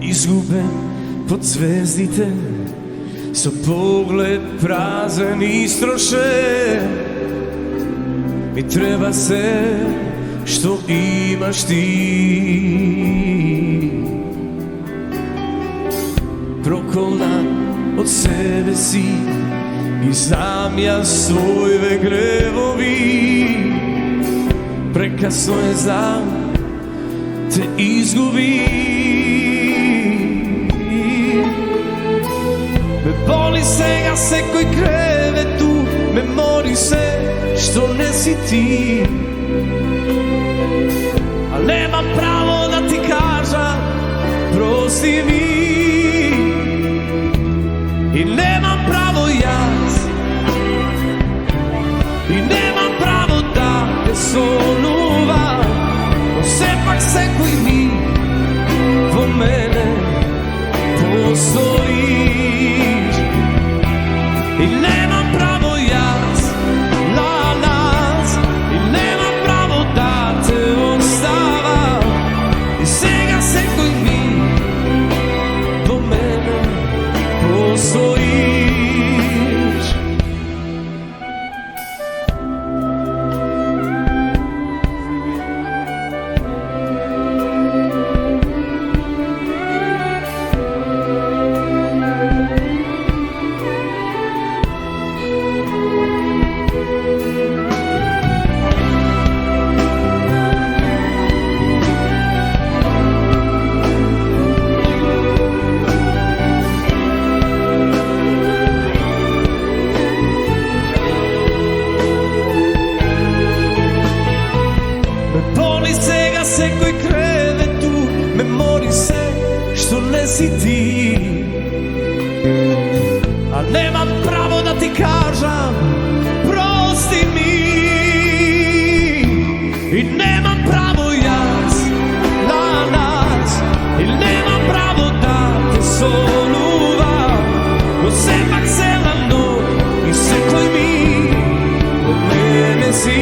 изгубен под звездите, со поглед празен и истрошен. Ми треба се што имаш ти. Проколнат од себе си и знам јас својве гревови. Прекасно е за те изгуби. Ме боли сега секој кревету, ме мори се што не си ти. А немам право да ти кажа прости ми. И немам право јас, и немам право да те сонувам, но сепак секој ми во мене постоиш. И немам право јас на нас, и немам право да те оставам. И сега секој ми во мене постоиш. Боли сега секој кревету, ме мори се што не си ти. А немам право да ти кажам прости ми. И немам право јас на нас, и немам право да те сонувам, но сепак селано и секој ми во мене си.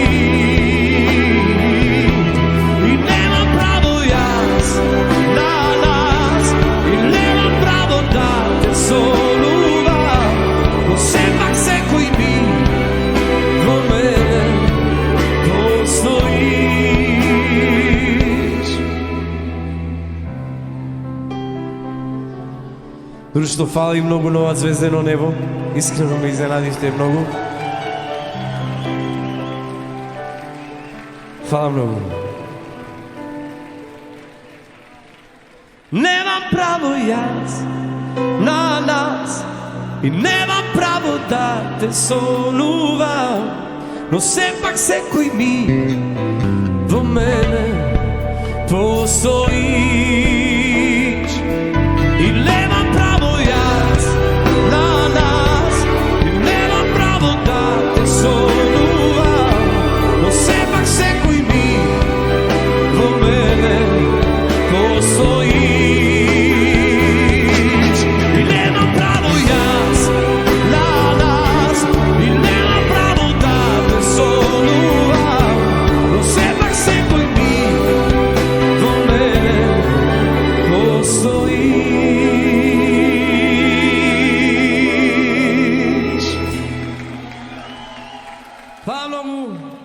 Дори што фали многу нова звездено небо, искрено ме изненадивте многу. Фала многу. Немам право јас на нас, и немам право да те сонувам, но сепак секој ми во мене постоиш. И немам право јас на нас, и немам право да те сонувам, но сепак секој ми во мене постоиш. И немам право јас на нас, и немам право да те сонувам, но сепак секој ми во мене постоиш. Фала многу.